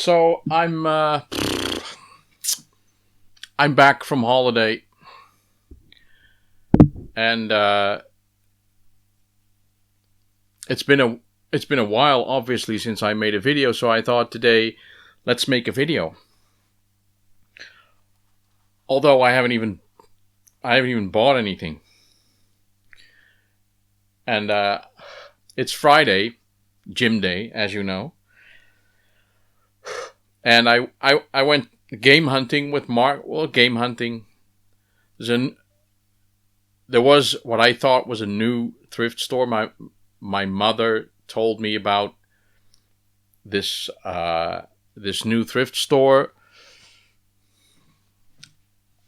So I'm back from holiday, and it's been a while, obviously, since I made a video. So I thought today, let's make a video. Although I haven't even bought anything, and it's Friday, gym day, as you know. And I went game hunting with Mark. Well, game hunting. There was what I thought was a new thrift store. My mother told me about this new thrift store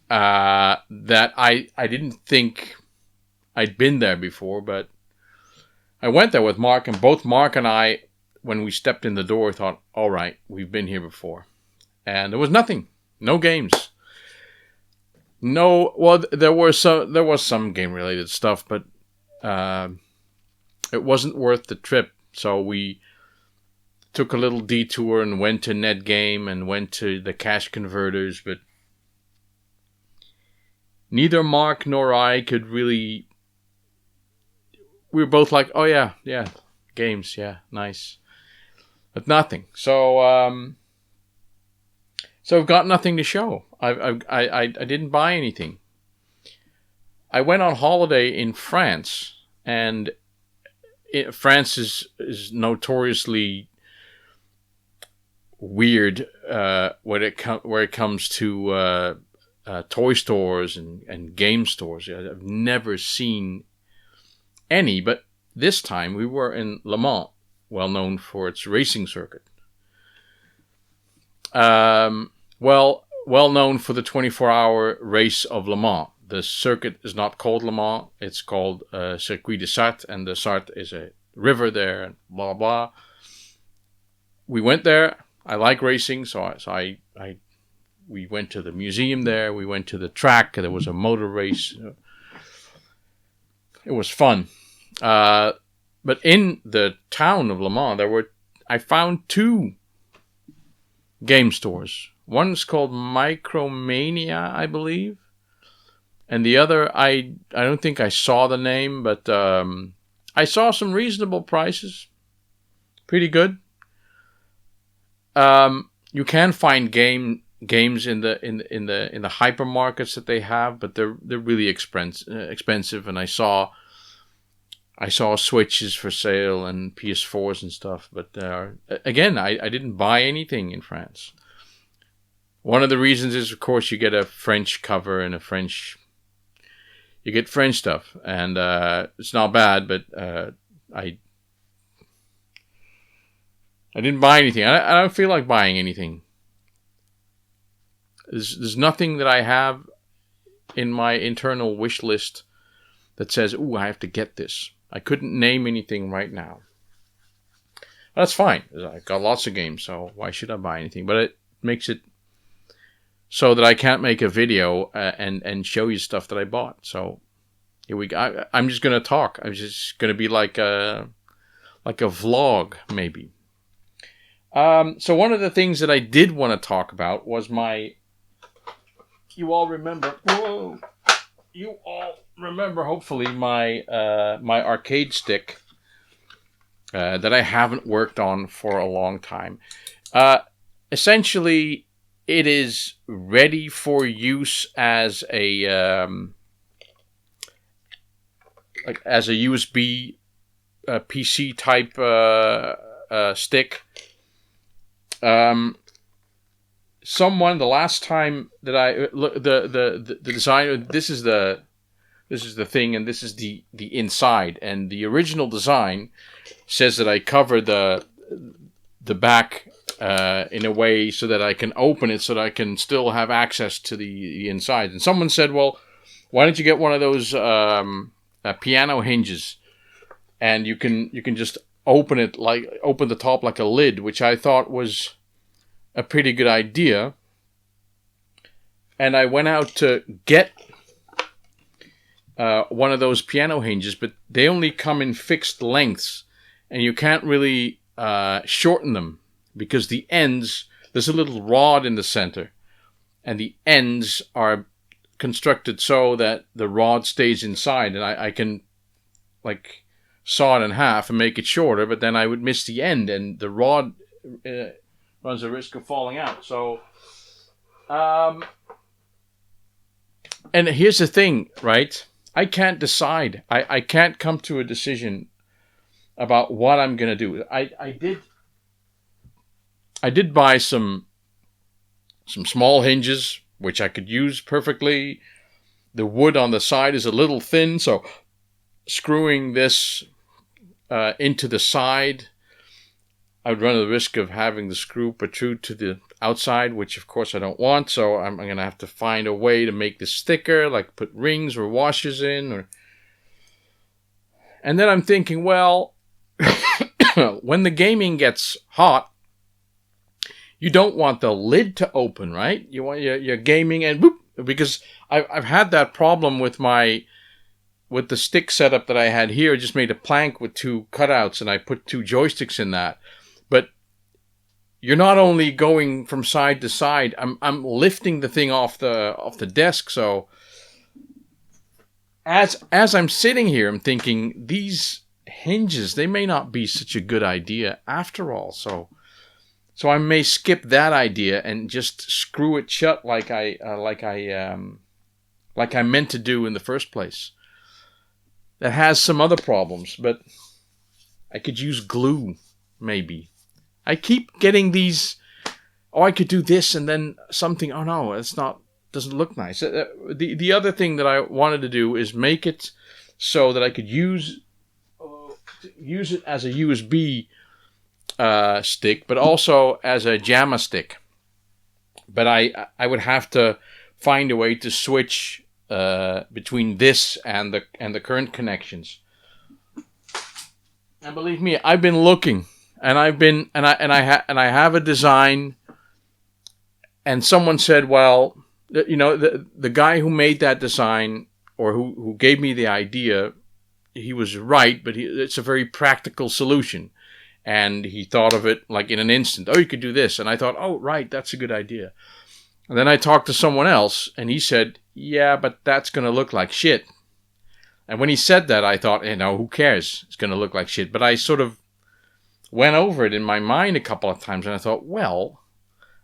that I didn't think I'd been there before, but I went there with Mark, and both Mark and I, when we stepped in the door, thought, all right, we've been here before. And there was nothing. No games. No, well, there was some game-related stuff, but it wasn't worth the trip. So we took a little detour and went to Netgame and went to the cash converters, but neither Mark nor I could really... We were both like, oh yeah, games, yeah, nice. But nothing. So I've got nothing to show. I didn't buy anything. I went on holiday in France, and France is notoriously weird where it comes to toy stores and game stores. I've never seen any, but this time we were in Le Mans, well known for its racing circuit. Well known for the 24-hour race of Le Mans. The circuit is not called Le Mans; it's called Circuit de Sarthe, and the Sarthe is a river there, and blah blah. We went there. I like racing, so we went to the museum there. We went to the track. There was a motor race. It was fun. But in the town of Le Mans, I found two game stores. One's called Micromania, I believe. And the other, I don't think I saw the name, but I saw some reasonable prices. Pretty good. You can find games in the hypermarkets that they have, but they're really expensive. And I saw Switches for sale and PS4s and stuff. But again, I didn't buy anything in France. One of the reasons is, of course, you get a French cover and you get French stuff. And it's not bad, but I didn't buy anything. I don't feel like buying anything. There's nothing that I have in my internal wish list that says, ooh, I have to get this. I couldn't name anything right now. That's fine. I've got lots of games, so why should I buy anything? But it makes it so that I can't make a video and show you stuff that I bought. So here we go. I'm just going to talk. I'm just going to be like a vlog, maybe. So one of the things that I did want to talk about was you all remember, hopefully, my arcade stick that I haven't worked on for a long time. Essentially, it is ready for use as a USB PC type stick. The last time that I look, the designer, this is the thing, and this is the inside, and the original design says that I cover the back in a way so that I can open it, so that I can still have access to the inside. And someone said, well, why don't you get one of those piano hinges, and you can just open the top like a lid, which I thought was a pretty good idea. And I went out to get one of those piano hinges, but they only come in fixed lengths, and you can't really shorten them because the ends there's a little rod in the center, and the ends are constructed so that the rod stays inside, and I can like saw it in half and make it shorter, but then I would miss the end, and the rod runs a risk of falling out. So, and here's the thing, right? I can't decide. I can't come to a decision about what I'm gonna do. I did buy some small hinges, which I could use perfectly. The wood on the side is a little thin, so screwing this into the side, I would run the risk of having the screw protrude to the outside, which of course I don't want. So I'm going to have to find a way to make this thicker, like put rings or washers in. And then I'm thinking, well, when the gaming gets hot, you don't want the lid to open, right? You want your gaming and whoop, because I've had that problem with the stick setup that I had here. I just made a plank with 2 cutouts, and I put 2 joysticks in that. But you're not only going from side to side. I'm lifting the thing off the desk. So as I'm sitting here, I'm thinking these hinges, they may not be such a good idea after all. So I may skip that idea and just screw it shut like I meant to do in the first place. That has some other problems, but I could use glue, maybe. I keep getting these, I could do this and then something, no, it's not, doesn't look nice. The other thing that I wanted to do is make it so that I could use it as a USB stick, but also as a JAMA stick. But I would have to find a way to switch between this and the current connections. And believe me, I've been looking, and I have a design. And someone said, well, the guy who made that design, or who gave me the idea, he was right, but it's a very practical solution. And he thought of it like in an instant. You could do this. And I thought, right, that's a good idea. And then I talked to someone else, and he said, yeah, but that's going to look like shit. And when he said that, I thought, who cares? It's going to look like shit. But I sort of went over it in my mind a couple of times, and I thought, well,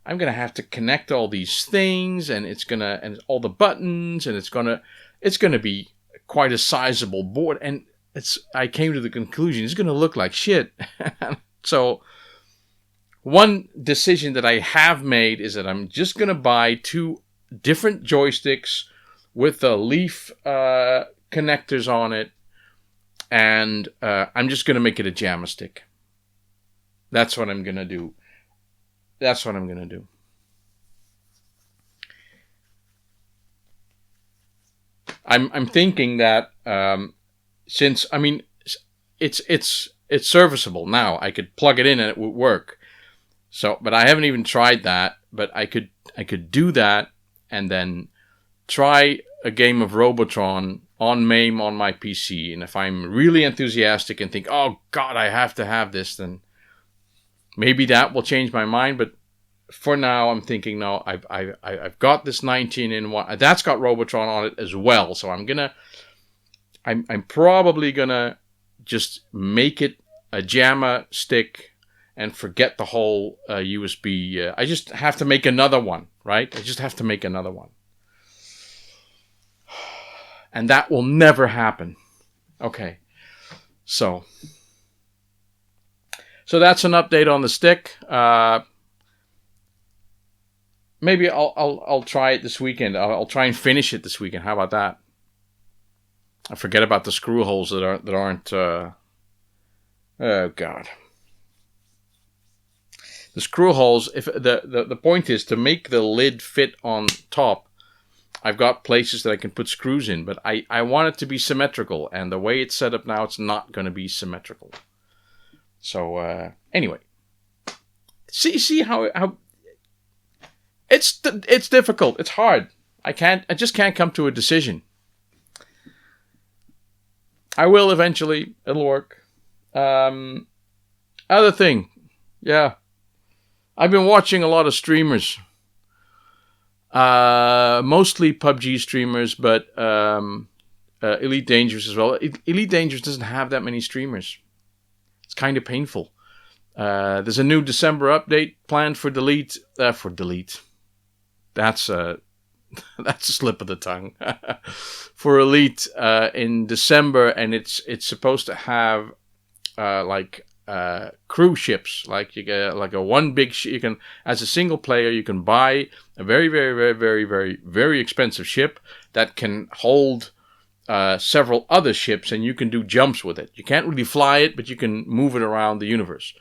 I'm going to have to connect all these things, and and all the buttons, and it's going to be quite a sizable board. And I came to the conclusion, it's going to look like shit. So one decision that I have made is that I'm just going to buy 2 different joysticks with the leaf connectors on it, and I'm just going to make it a JAMA stick. That's what I'm going to do. I'm thinking that since it's serviceable now, I could plug it in and it would work. So, but I haven't even tried that. But I could do that and then try a game of Robotron on MAME on my PC. And if I'm really enthusiastic and think, oh God, I have to have this, then maybe that will change my mind. But for now, I'm thinking, no, I've got this 19-in-1. That's got Robotron on it as well. So I'm probably gonna just make it a JAMA stick and forget the whole USB. I just have to make another one, right? I just have to make another one. And that will never happen. Okay. So that's an update on the stick. Maybe I'll try it this weekend. I'll try and finish it this weekend. How about that? I forget about the screw holes that aren't. Oh God. The screw holes. If the point is to make the lid fit on top, I've got places that I can put screws in, but I want it to be symmetrical, and the way it's set up now, it's not going to be symmetrical. So anyway, see how it's difficult. It's hard. I just can't come to a decision. I will eventually. It'll work. Other thing, yeah. I've been watching a lot of streamers. Mostly PUBG streamers, but Elite Dangerous as well. Elite Dangerous doesn't have that many streamers. It's kind of painful. There's a new December update planned for Delete. That's a slip of the tongue. For Elite in December, and it's supposed to have cruise ships. Like you get like a one big ship. You can, as a single player, you can buy a very, very, very, very, very, very expensive ship that can hold several other ships, and you can do jumps with it. You can't really fly it, but you can move it around the universe.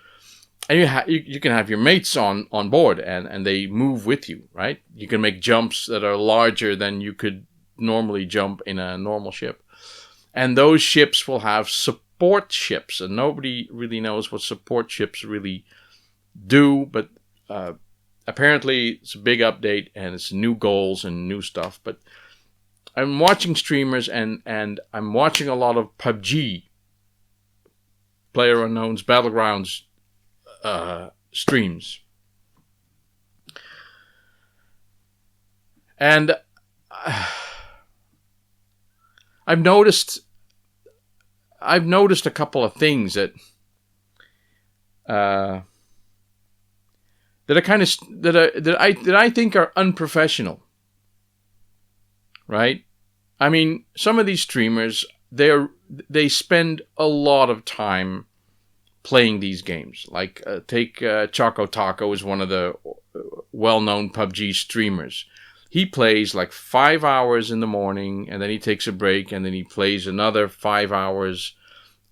And you can have your mates on board, and they move with you, right? You can make jumps that are larger than you could normally jump in a normal ship. And those ships will have support ships, and nobody really knows what support ships really do, but apparently it's a big update, and it's new goals and new stuff. But I'm watching streamers, and I'm watching a lot of PUBG, PlayerUnknown's Battlegrounds streams. And I've noticed a couple of things that are kind of that I think are unprofessional. Right? I mean, some of these streamers, they spend a lot of time playing these games. Like take Choco Taco is one of the well-known PUBG streamers. He plays like 5 hours in the morning, and then he takes a break, and then he plays another 5 hours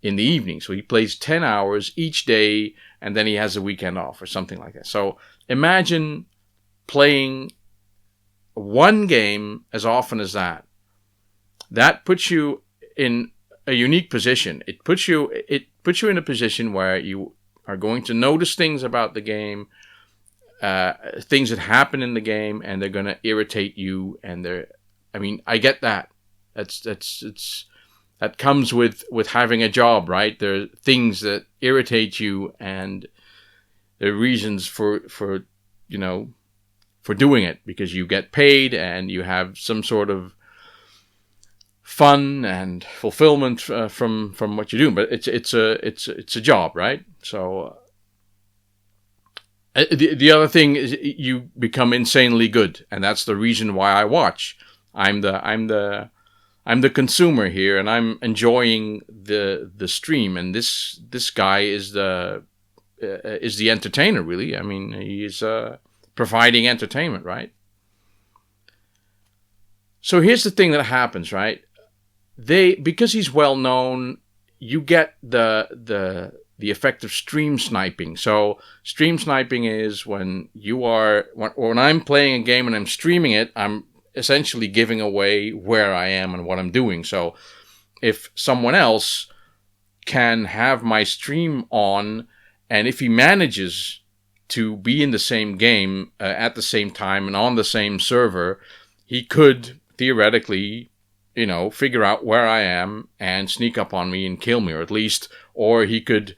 in the evening. So he plays 10 hours each day, and then he has a weekend off or something like that. So imagine playing one game as often as that. That puts you in a unique position. It puts you in a position where you are going to notice things about the game, things that happen in the game, and they're going to irritate you. And I get that. That comes with having a job, right? There are things that irritate you, and there are reasons for doing it, because you get paid and you have some sort of fun and fulfillment from what you do. But it's a job, right? So the other thing is you become insanely good, and that's the reason why I watch. I'm the consumer here, and I'm enjoying the stream. And this guy is the entertainer, really. I mean, he's providing entertainment, right? So here's the thing that happens, right? Because he's well known, you get the effect of stream sniping. So stream sniping is when I'm playing a game and I'm streaming it, I'm essentially giving away where I am and what I'm doing. So if someone else can have my stream on, and if he manages to be in the same game at the same time and on the same server, he could theoretically, figure out where I am and sneak up on me and kill me, or he could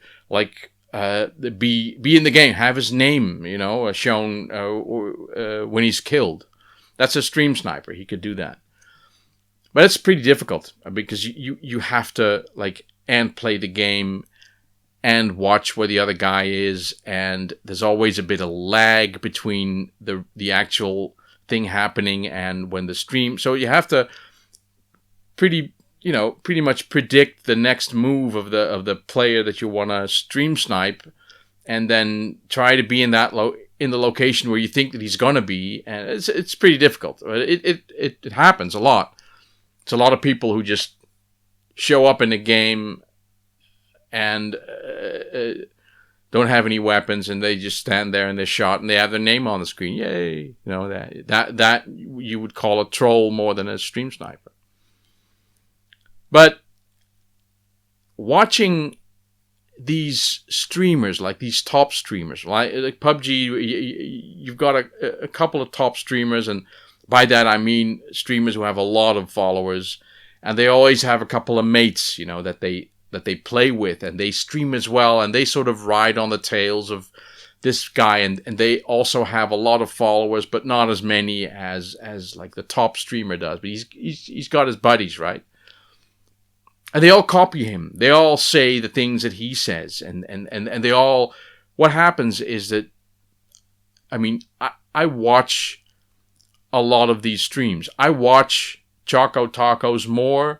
be in the game, have his name, shown when he's killed. That's a stream sniper. He could do that, but it's pretty difficult because you have to and play the game and watch where the other guy is, and there's always a bit of lag between the actual thing happening and when the stream. So you have to pretty much predict the next move of the player that you want to stream snipe, and then try to be in the location where you think that he's gonna be, and it's pretty difficult. It happens a lot. It's a lot of people who just show up in the game and don't have any weapons, and they just stand there and they're shot, and they have their name on the screen. Yay! That you would call a troll more than a stream sniper. But watching these streamers, like these top streamers, like PUBG, you've got a couple of top streamers, and by that I mean streamers who have a lot of followers, and they always have a couple of mates, that they play with, and they stream as well, and they sort of ride on the tails of this guy, and they also have a lot of followers, but not as many as like the top streamer does. But he's got his buddies, right? And they all copy him. They all say the things that he says, and they all. What happens is that, I mean, I watch a lot of these streams. I watch Choco Tacos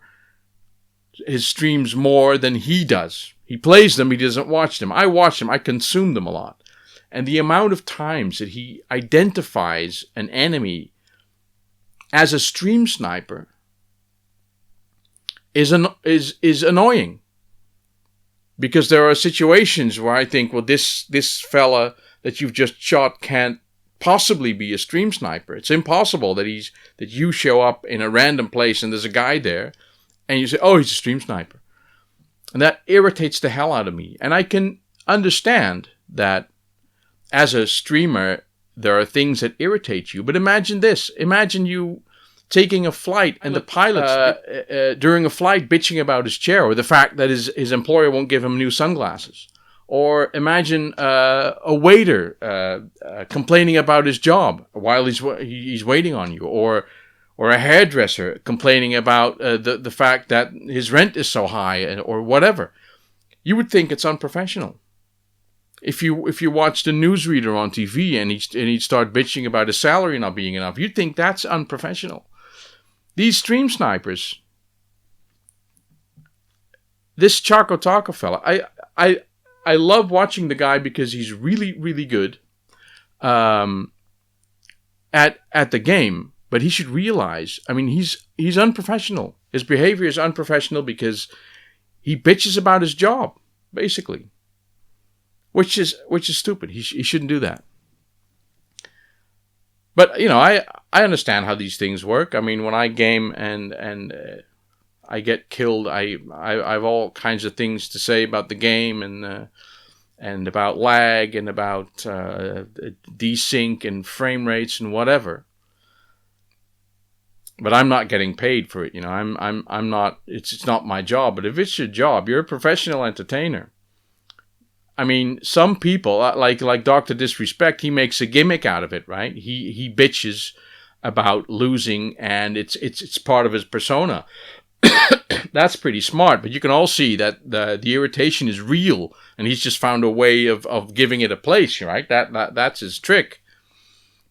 his streams more than he does. He plays them, he doesn't watch them. I watch them, I consume them a lot. And the amount of times that he identifies an enemy as a stream sniper is annoying. Because there are situations where I think, well, this fella that you've just shot can't possibly be a stream sniper. It's impossible that you show up in a random place and there's a guy there and you say, oh, he's a stream sniper. And that irritates the hell out of me. And I can understand that as a streamer, there are things that irritate you. But imagine this. Imagine you taking a flight and the pilot's during a flight bitching about his chair, or the fact that his employer won't give him new sunglasses. Or imagine a waiter complaining about his job while he's waiting on you, or a hairdresser complaining about the fact that his rent is so high, or whatever. You would think it's unprofessional. If you watched a newsreader on TV and he'd start bitching about his salary not being enough, you'd think that's unprofessional. These stream snipers, this Choco Taco fella, I love watching the guy because he's really, really good at the game. But he should realize, I mean, he's unprofessional. His behavior is unprofessional because he bitches about his job, basically. Which is stupid. He shouldn't do that. But, you know, I understand how these things work. I mean, when I game and I get killed, I have all kinds of things to say about the game and about lag and about desync and frame rates and whatever. But I'm not getting paid for it, you know. I'm not. It's not my job. But if it's your job, you're a professional entertainer. I mean, some people like Dr. Disrespect, he makes a gimmick out of it, right? He bitches about losing, and it's part of his persona. That's pretty smart. But you can all see that the irritation is real, and he's just found a way of giving it a place, right? That's his trick.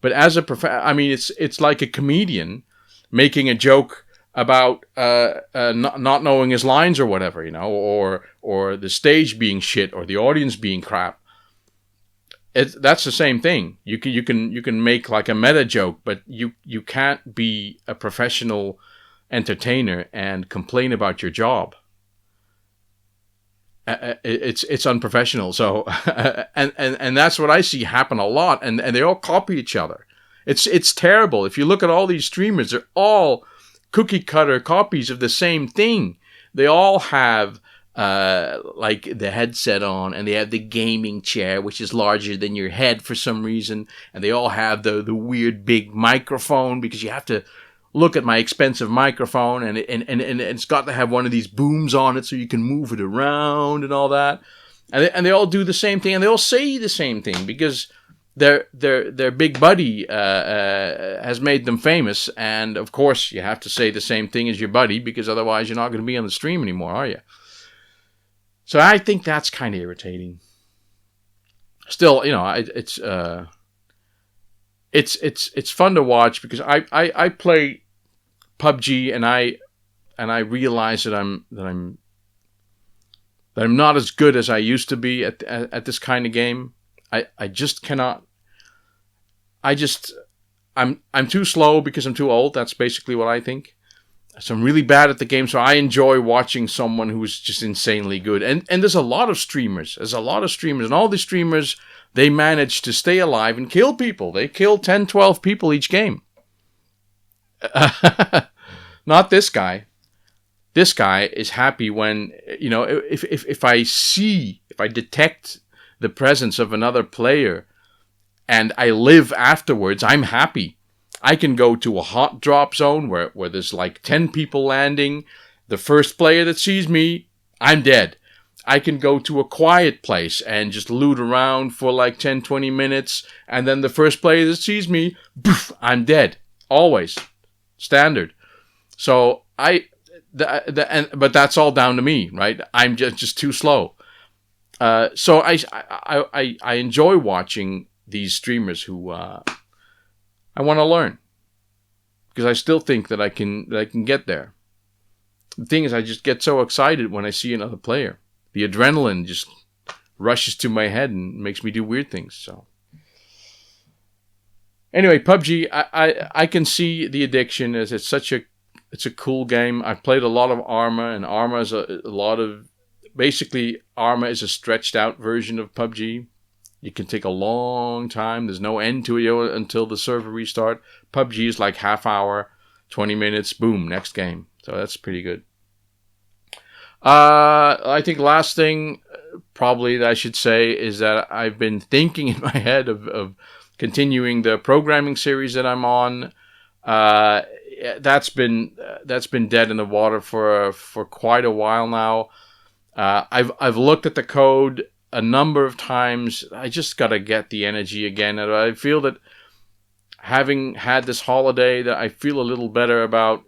But as I mean, it's like a comedian making a joke about not knowing his lines or whatever, you know, or the stage being shit or the audience being crap. That's the same thing. You can make like a meta joke, but you can't be a professional entertainer and complain about your job. It's unprofessional. So and that's what I see happen a lot, and they all copy each other. It's terrible. If you look at all these streamers, they're all cookie cutter copies of the same thing. They all have like the headset on, and they have the gaming chair, which is larger than your head for some reason, and they all have the weird big microphone, because you have to look at my expensive microphone, and it's got to have one of these booms on it so you can move it around and all that. And they all do the same thing, and they all say the same thing, because their big buddy has made them famous, and of course you have to say the same thing as your buddy, because otherwise you're not going to be on the stream anymore, are you? So I think that's kind of irritating. Still, you know, it's fun to watch, because I play PUBG and I realize that I'm not as good as I used to be at this kind of game. I just cannot. I'm too slow because I'm too old. That's basically what I think. So I'm really bad at the game. So I enjoy watching someone who's just insanely good. And there's a lot of streamers. And all the streamers, they manage to stay alive and kill people. They kill 10, 12 people each game. Not this guy. This guy is happy when, you know, if I detect the presence of another player and I live afterwards, I'm happy. I can go to a hot drop zone where there's like 10 people landing. The first player that sees me, I'm dead. I can go to a quiet place and just loot around for like 10, 20 minutes. And then the first player that sees me, poof, I'm dead. Always. Standard. So but that's all down to me, right? I'm just too slow. So I enjoy watching these streamers who I want to learn, because I still think that I can get there. The thing is, I just get so excited when I see another player. The adrenaline just rushes to my head and makes me do weird things. So anyway, PUBG, I can see the addiction, as it's a cool game. I've played a lot of Arma, and Arma is basically Arma is a stretched out version of PUBG. It can take a long time. There's no end to it until the server restart. PUBG is like half hour, 20 minutes, boom, next game. So that's pretty good. I think last thing probably that I should say is that I've been thinking in my head of continuing the programming series that I'm on. That's been dead in the water for quite a while now. I've looked at the code a number of times. I just gotta get the energy again, and I feel that having had this holiday, that I feel a little better about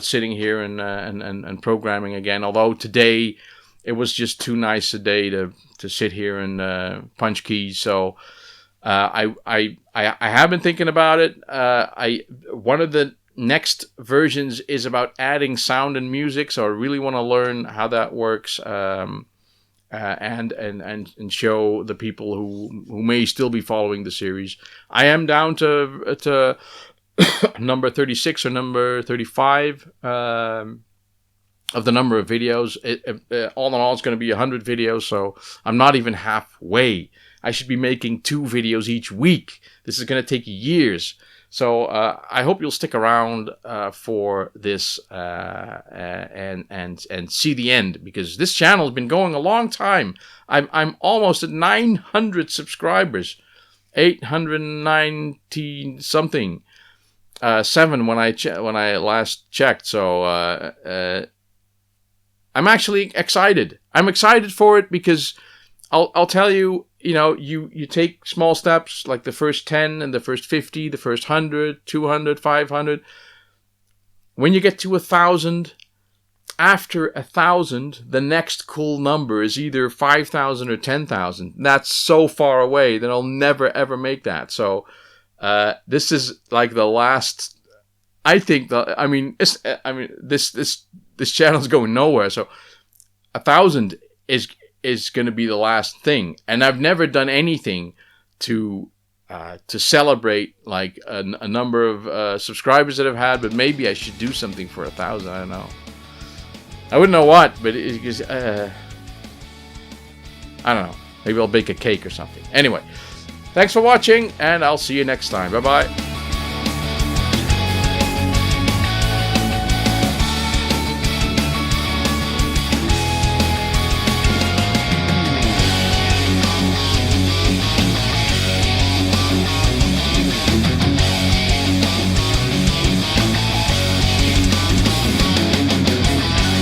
sitting here and programming again. Although today it was just too nice a day to sit here and punch keys. So I have been thinking about it. One of the next versions is about adding sound and music, so I really want to learn how that works, and show the people who may still be following the series. I am down to number 36 or number 35 of the number of videos. All in all, it's going to be 100 videos, so I'm not even halfway. I should be making 2 videos each week. This is going to take years. So I hope you'll stick around for this and see the end, because this channel has been going a long time. I'm almost at 900 subscribers, 890 something. 7 when I last checked. So I'm actually excited. I'm excited for it because I'll tell you, you take small steps, like the first 10 and the first 50, the first 100, 200, 500. When you get to 1,000, after 1,000, the next cool number is either 5,000 or 10,000. That's so far away that I'll never ever make that. So this is like the last. I think this channel's going nowhere. So 1,000 is going to be the last thing, and I've never done anything to celebrate like a number of subscribers that I've had. But maybe I should do something for 1,000. I don't know. I wouldn't know what, but I don't know. Maybe I'll bake a cake or something. Anyway. Thanks for watching, and I'll see you next time. Bye-bye.